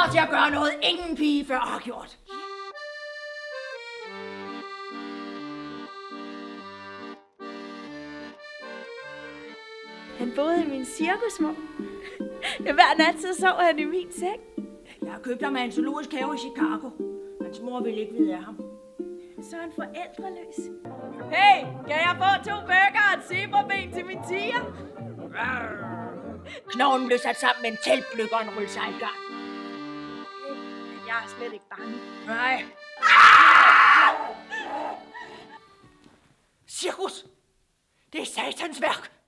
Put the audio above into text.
klar til at gøre noget, ingen pige før har gjort. Han boede i min cirkusmor. Hver nat så sov han i min seng. Jeg har købt ham af en zoologisk have i Chicago. Hans mor vil ikke vide af ham. Så er han forældreløs. Hey, kan jeg få 2 burger og et zebraben til min tiger? Knoglen blev sat sammen med en teltbløk og en rulle sig i gang. Jeg er slet ikke bange. Nej. Cirkus! Det er satans værk!